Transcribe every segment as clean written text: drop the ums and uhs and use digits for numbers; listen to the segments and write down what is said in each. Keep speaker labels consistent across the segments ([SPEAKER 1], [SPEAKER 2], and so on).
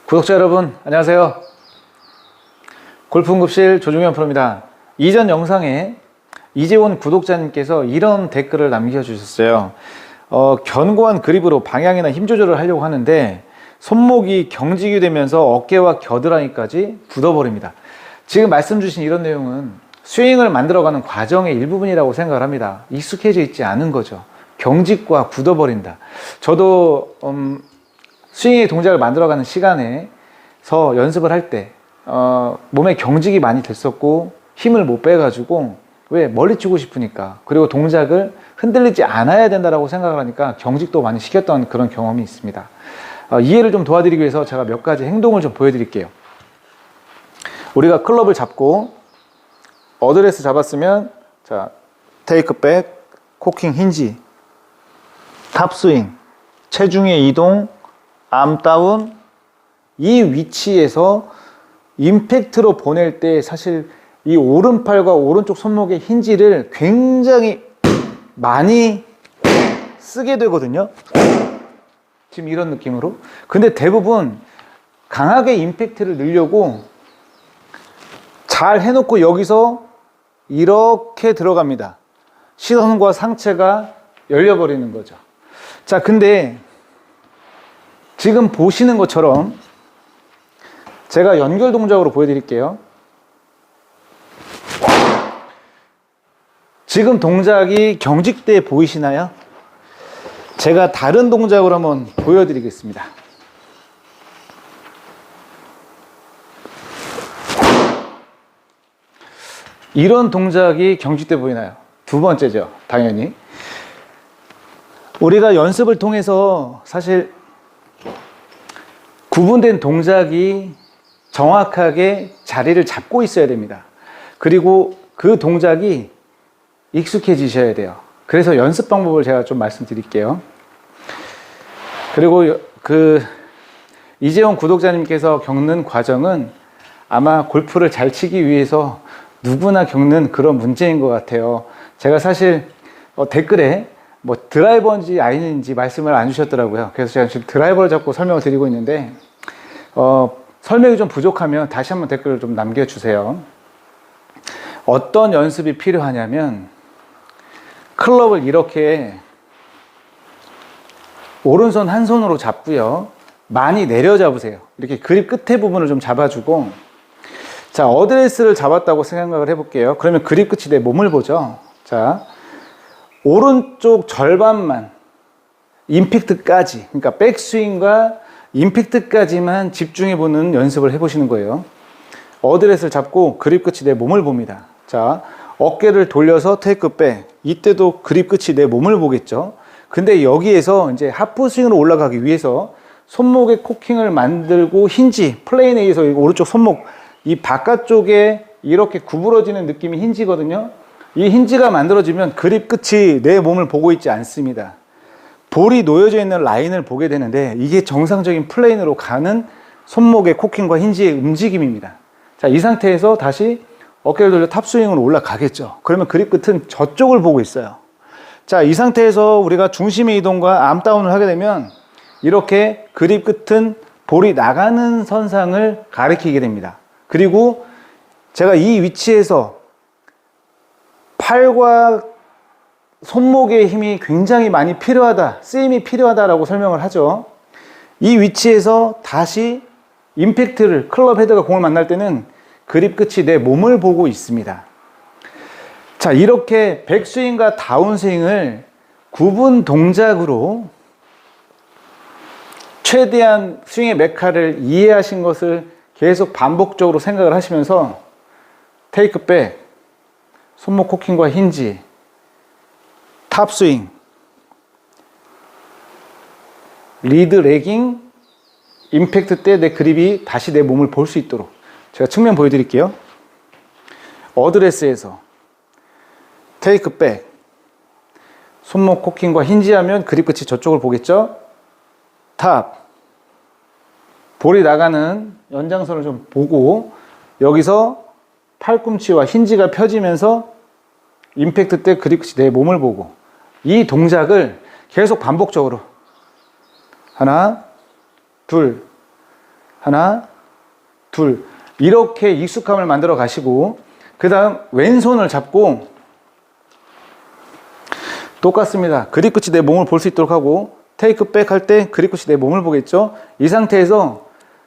[SPEAKER 1] 구독자 여러분 안녕하세요. 골프응급실 조종현 프로입니다. 이전 영상에 이재원 구독자님께서 이런 댓글을 남겨주셨어요. 견고한 그립으로 방향이나 힘 조절을 하려고 하는데 손목이 경직이 되면서 어깨와 겨드랑이까지 굳어버립니다. 지금 말씀 주신 이런 내용은 스윙을 만들어가는 과정의 일부분이라고 생각을 합니다. 익숙해져 있지 않은 거죠. 경직과 굳어버린다. 저도 스윙의 동작을 만들어가는 시간에서 연습을 할 때 몸에 경직이 많이 됐었고 힘을 못 빼가지고 왜 멀리 치고 싶으니까 그리고 동작을 흔들리지 않아야 된다고 생각을 하니까 경직도 많이 시켰던 그런 경험이 있습니다. 이해를 좀 도와드리기 위해서 제가 몇 가지 행동을 좀 보여드릴게요. 우리가 클럽을 잡고 어드레스 잡았으면 자 테이크 백, 코킹 힌지, 탑스윙, 체중의 이동, 암 다운, 이 위치에서 임팩트로 보낼 때 사실 이 오른팔과 오른쪽 손목의 힌지를 굉장히 많이 쓰게 되거든요. 지금 이런 느낌으로. 근데 대부분 강하게 임팩트를 넣으려고 잘 해놓고 여기서 이렇게 들어갑니다. 시선과 상체가 열려버리는 거죠. 자, 근데 지금 보시는 것처럼 제가 연결 동작으로 보여드릴게요. 지금 동작이 경직돼 보이시나요? 제가 다른 동작으로 한번 보여드리겠습니다. 이런 동작이 경직돼 보이나요? 두 번째죠, 당연히. 우리가 연습을 통해서 사실 구분된 동작이 정확하게 자리를 잡고 있어야 됩니다. 그리고 그 동작이 익숙해지셔야 돼요. 그래서 연습 방법을 제가 좀 말씀드릴게요. 그리고 이재원 구독자님께서 겪는 과정은 아마 골프를 잘 치기 위해서 누구나 겪는 그런 문제인 것 같아요. 제가 사실 댓글에 뭐 드라이버인지 아닌지 말씀을 안 주셨더라고요. 그래서 제가 지금 드라이버를 잡고 설명을 드리고 있는데 설명이 좀 부족하면 다시 한번 댓글을 좀 남겨주세요. 어떤 연습이 필요하냐면 클럽을 이렇게 오른손 한 손으로 잡고요. 많이 내려 잡으세요. 이렇게 그립 끝에 부분을 좀 잡아주고 자, 어드레스를 잡았다고 생각을 해볼게요. 그러면 그립 끝이 내 몸을 보죠. 자, 오른쪽 절반만 임팩트까지, 그러니까 백스윙과 임팩트까지만 집중해보는 연습을 해보시는 거예요. 어드레스를 잡고 그립 끝이 내 몸을 봅니다. 자, 어깨를 돌려서 테이크 백. 이때도 그립 끝이 내 몸을 보겠죠. 근데 여기에서 이제 하프 스윙으로 올라가기 위해서 손목의 코킹을 만들고 힌지, 플레인 A에서 오른쪽 손목, 이 바깥쪽에 이렇게 구부러지는 느낌이 힌지거든요. 이 힌지가 만들어지면 그립 끝이 내 몸을 보고 있지 않습니다. 볼이 놓여져 있는 라인을 보게 되는데 이게 정상적인 플레인으로 가는 손목의 코킹과 힌지의 움직임입니다. 자, 이 상태에서 다시 어깨를 돌려 탑스윙으로 올라가겠죠. 그러면 그립 끝은 저쪽을 보고 있어요. 자, 이 상태에서 우리가 중심의 이동과 암다운을 하게 되면 이렇게 그립 끝은 볼이 나가는 선상을 가리키게 됩니다. 그리고 제가 이 위치에서 팔과 손목의 힘이 굉장히 많이 필요하다, 쓰임이 필요하다라고 설명을 하죠. 이 위치에서 다시 임팩트를, 클럽 헤드가 공을 만날 때는 그립 끝이 내 몸을 보고 있습니다. 자, 이렇게 백스윙과 다운스윙을 구분 동작으로 최대한 스윙의 메카를 이해하신 것을 계속 반복적으로 생각을 하시면서 테이크 백, 손목 코킹과 힌지, 탑스윙, 리드 레깅, 임팩트 때 내 그립이 다시 내 몸을 볼 수 있도록 제가 측면 보여드릴게요. 어드레스에서 테이크 백, 손목 코킹과 힌지 하면 그립 끝이 저쪽을 보겠죠. 탑, 볼이 나가는 연장선을 좀 보고 여기서 팔꿈치와 힌지가 펴지면서 임팩트 때 그립 끝이 내 몸을 보고 이 동작을 계속 반복적으로 하나, 둘, 하나, 둘. 이렇게 익숙함을 만들어 가시고, 그 다음 왼손을 잡고 똑같습니다. 그립 끝이 내 몸을 볼 수 있도록 하고, 테이크 백 할 때 그립 끝이 내 몸을 보겠죠. 이 상태에서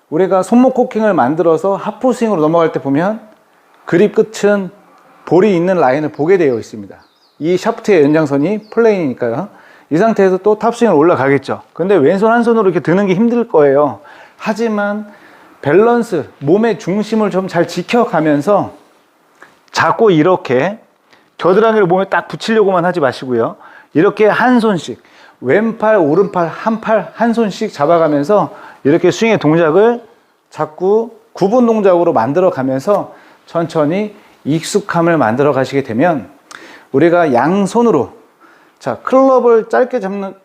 [SPEAKER 1] 우리가 손목 코킹을 만들어서 하프 스윙으로 넘어갈 때 보면 그립 끝은 볼이 있는 라인을 보게 되어 있습니다. 이 샤프트의 연장선이 플레인이니까요. 이 상태에서 또 탑스윙을 올라가겠죠. 근데 왼손 한 손으로 이렇게 드는 게 힘들 거예요. 하지만 밸런스, 몸의 중심을 좀 잘 지켜가면서 자꾸 이렇게 겨드랑이를 몸에 딱 붙이려고만 하지 마시고요. 이렇게 한 손씩, 왼팔, 오른팔, 한 손씩 잡아가면서 이렇게 스윙의 동작을 자꾸 구분 동작으로 만들어 가면서 천천히 익숙함을 만들어 가시게 되면 우리가 양손으로, 자, 클럽을 짧게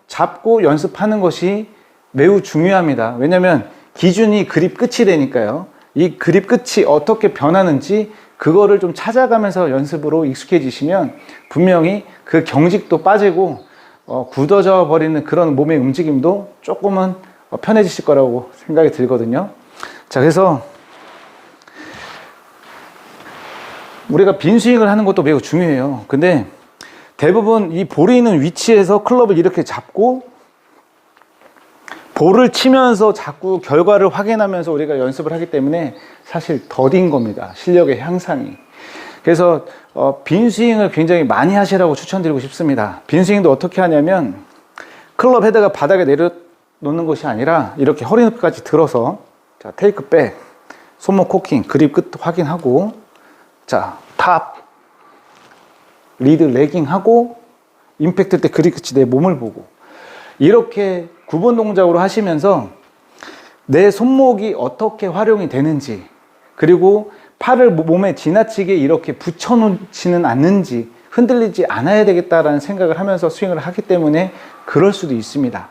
[SPEAKER 1] 잡고 연습하는 것이 매우 중요합니다. 왜냐면 기준이 그립 끝이 되니까요. 이 그립 끝이 어떻게 변하는지 그거를 좀 찾아가면서 연습으로 익숙해지시면 분명히 그 경직도 빠지고 굳어져 버리는 그런 몸의 움직임도 조금은 편해지실 거라고 생각이 들거든요. 자, 그래서 우리가 빈 스윙을 하는 것도 매우 중요해요. 근데 대부분 이 볼이 있는 위치에서 클럽을 이렇게 잡고 볼을 치면서 자꾸 결과를 확인하면서 우리가 연습을 하기 때문에 사실 더딘 겁니다. 실력의 향상이. 그래서 빈 스윙을 굉장히 많이 하시라고 추천드리고 싶습니다. 빈 스윙도 어떻게 하냐면 클럽 헤드가 바닥에 내려놓는 것이 아니라 이렇게 허리 높이까지 들어서, 자, 테이크 백, 손목 코킹, 그립 끝 확인하고, 자, 탑, 리드 레깅 하고, 임팩트 때 그립 끝이 내 몸을 보고, 이렇게 구분 동작으로 하시면서 내 손목이 어떻게 활용이 되는지, 그리고 팔을 몸에 지나치게 이렇게 붙여놓지는 않는지, 흔들리지 않아야 되겠다라는 생각을 하면서 스윙을 하기 때문에 그럴 수도 있습니다.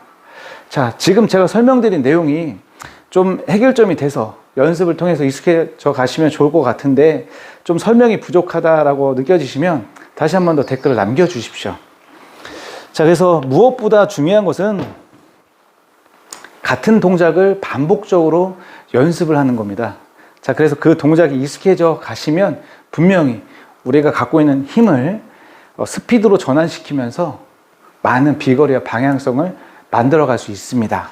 [SPEAKER 1] 자, 지금 제가 설명드린 내용이 좀 해결점이 돼서 연습을 통해서 익숙해져 가시면 좋을 것 같은데, 좀 설명이 부족하다라고 느껴지시면 다시 한 번 더 댓글을 남겨주십시오. 자, 그래서 무엇보다 중요한 것은 같은 동작을 반복적으로 연습을 하는 겁니다. 자, 그래서 그 동작이 익숙해져 가시면 분명히 우리가 갖고 있는 힘을 스피드로 전환시키면서 많은 비거리와 방향성을 만들어 갈 수 있습니다.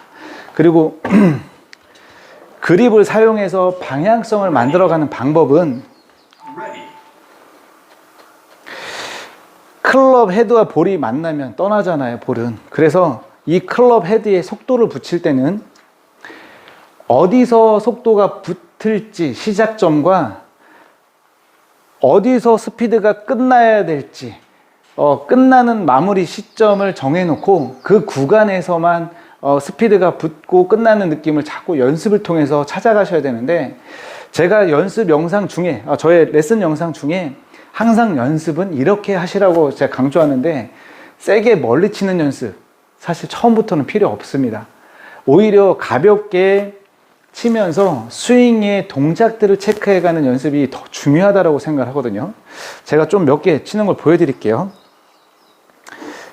[SPEAKER 1] 그리고 그립을 사용해서 방향성을 만들어가는 방법은 클럽 헤드와 볼이 만나면 떠나잖아요, 볼은. 그래서 이 클럽 헤드에 속도를 붙일 때는 어디서 속도가 붙을지, 시작점과 어디서 스피드가 끝나야 될지, 끝나는 마무리 시점을 정해놓고 그 구간에서만 스피드가 붙고 끝나는 느낌을 자꾸 연습을 통해서 찾아가셔야 되는데, 제가 연습 영상 중에, 저의 레슨 영상 중에 항상 연습은 이렇게 하시라고 제가 강조하는데, 세게 멀리 치는 연습 사실 처음부터는 필요 없습니다. 오히려 가볍게 치면서 스윙의 동작들을 체크해가는 연습이 더 중요하다고 생각을 하거든요. 제가 좀 몇 개 치는 걸 보여드릴게요.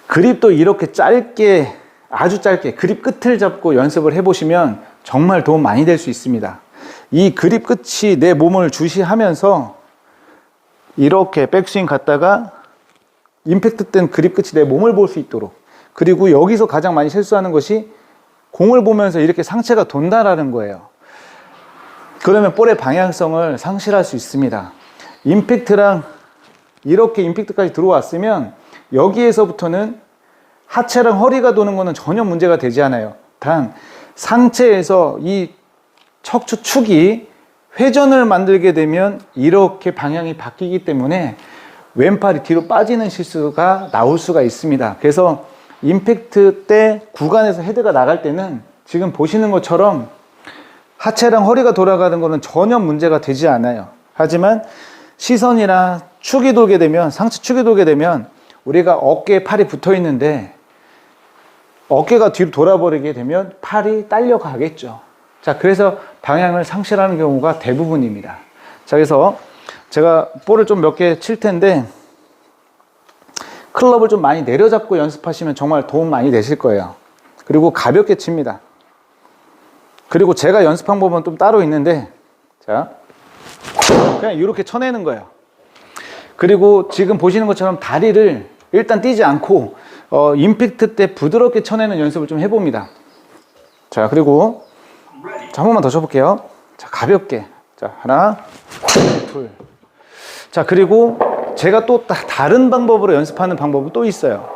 [SPEAKER 1] 그립도 이렇게 짧게, 아주 짧게 그립 끝을 잡고 연습을 해보시면 정말 도움 많이 될 수 있습니다. 이 그립 끝이 내 몸을 주시하면서 이렇게 백스윙 갔다가 임팩트 땐 그립 끝이 내 몸을 볼 수 있도록, 그리고 여기서 가장 많이 실수하는 것이 공을 보면서 이렇게 상체가 돈다라는 거예요. 그러면 볼의 방향성을 상실할 수 있습니다. 임팩트랑 이렇게 임팩트까지 들어왔으면 여기에서부터는 하체랑 허리가 도는 거는 전혀 문제가 되지 않아요. 단 상체에서 이 척추축이 회전을 만들게 되면 이렇게 방향이 바뀌기 때문에 왼팔이 뒤로 빠지는 실수가 나올 수가 있습니다. 그래서 임팩트 때 구간에서 헤드가 나갈 때는 지금 보시는 것처럼 하체랑 허리가 돌아가는 거는 전혀 문제가 되지 않아요. 하지만 시선이나 축이 돌게 되면, 상체 축이 돌게 되면 우리가 어깨에 팔이 붙어 있는데 어깨가 뒤로 돌아버리게 되면 팔이 딸려가겠죠. 자, 그래서 방향을 상실하는 경우가 대부분입니다. 자, 그래서 제가 볼을 좀 몇 개 칠 텐데 클럽을 좀 많이 내려잡고 연습하시면 정말 도움 많이 되실 거예요. 그리고 가볍게 칩니다. 그리고 제가 연습 방법은 좀 따로 있는데, 자, 그냥 이렇게 쳐내는 거예요. 그리고 지금 보시는 것처럼 다리를 일단 띄지 않고 임팩트 때 부드럽게 쳐내는 연습을 좀 해봅니다. 자, 그리고 자, 한 번만 더 쳐볼게요. 자, 가볍게. 자, 하나, 둘. 자, 그리고 제가 또 다른 방법으로 연습하는 방법은 또 있어요.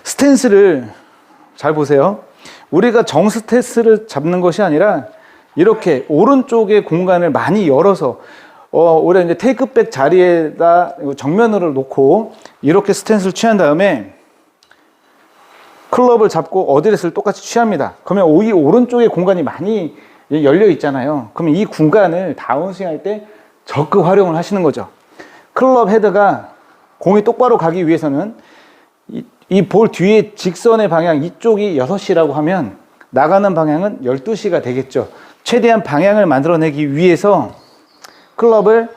[SPEAKER 1] 스탠스를 잘 보세요. 우리가 정 스탠스를 잡는 것이 아니라 이렇게 오른쪽의 공간을 많이 열어서 오히려 이제 테이크백 자리에다 정면으로 놓고 이렇게 스탠스를 취한 다음에 클럽을 잡고 어드레스를 똑같이 취합니다. 그러면 이 오른쪽에 공간이 많이 열려 있잖아요. 그러면 이 공간을 다운스윙 할 때 적극 활용을 하시는 거죠. 클럽 헤드가 공이 똑바로 가기 위해서는 이 볼 뒤에 직선의 방향, 이쪽이 6시라고 하면 나가는 방향은 12시가 되겠죠. 최대한 방향을 만들어내기 위해서 클럽을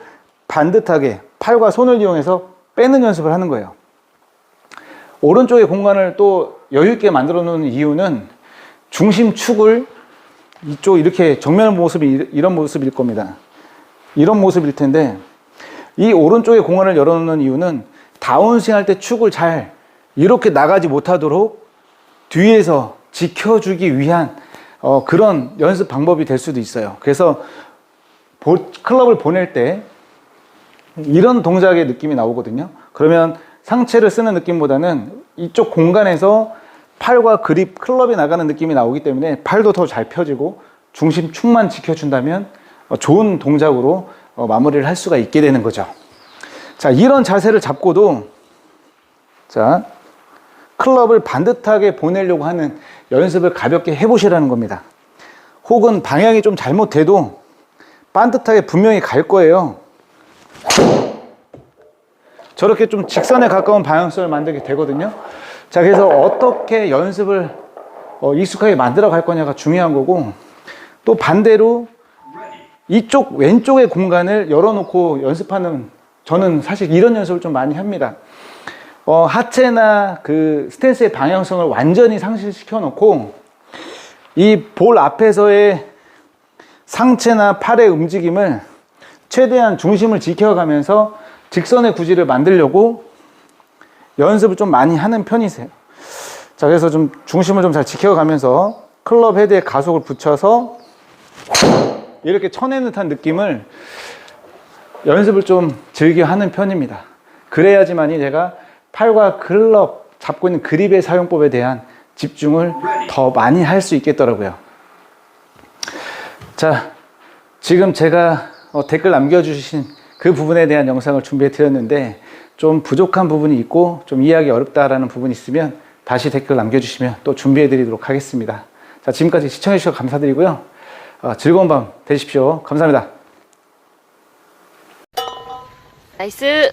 [SPEAKER 1] 반듯하게 팔과 손을 이용해서 빼는 연습을 하는 거예요. 오른쪽의 공간을 또 여유있게 만들어 놓는 이유는 중심축을 이쪽 이렇게 정면 모습이 이런 모습일 겁니다. 이런 모습일 텐데 이 오른쪽의 공간을 열어놓는 이유는 다운스윙 할 때 축을 잘 이렇게 나가지 못하도록 뒤에서 지켜주기 위한 그런 연습 방법이 될 수도 있어요. 그래서 클럽을 보낼 때 이런 동작의 느낌이 나오거든요. 그러면 상체를 쓰는 느낌보다는 이쪽 공간에서 팔과 그립, 클럽이 나가는 느낌이 나오기 때문에 팔도 더 잘 펴지고 중심축만 지켜준다면 좋은 동작으로 마무리를 할 수가 있게 되는 거죠. 자, 이런 자세를 잡고도 자, 클럽을 반듯하게 보내려고 하는 연습을 가볍게 해보시라는 겁니다. 혹은 방향이 좀 잘못돼도 반듯하게 분명히 갈 거예요. 저렇게 좀 직선에 가까운 방향성을 만들게 되거든요. 자, 그래서 어떻게 연습을 익숙하게 만들어 갈 거냐가 중요한 거고, 또 반대로 이쪽 왼쪽의 공간을 열어놓고 연습하는, 저는 사실 이런 연습을 좀 많이 합니다. 하체나 그 스탠스의 방향성을 완전히 상실시켜 놓고 이 볼 앞에서의 상체나 팔의 움직임을 최대한 중심을 지켜가면서 직선의 구질을 만들려고 연습을 좀 많이 하는 편이세요. 자, 그래서 좀 중심을 좀 잘 지켜가면서 클럽 헤드에 가속을 붙여서 이렇게 쳐내는 듯한 느낌을 연습을 좀 즐겨 하는 편입니다. 그래야지만이 제가 팔과 클럽 잡고 있는 그립의 사용법에 대한 집중을 더 많이 할 수 있겠더라고요. 자, 지금 제가 댓글 남겨주신 그 부분에 대한 영상을 준비해 드렸는데 좀 부족한 부분이 있고 좀 이해하기 어렵다라는 부분이 있으면 다시 댓글 남겨주시면 또 준비해 드리도록 하겠습니다. 자, 지금까지 시청해 주셔서 감사드리고요. 즐거운 밤 되십시오. 감사합니다.
[SPEAKER 2] 나이스.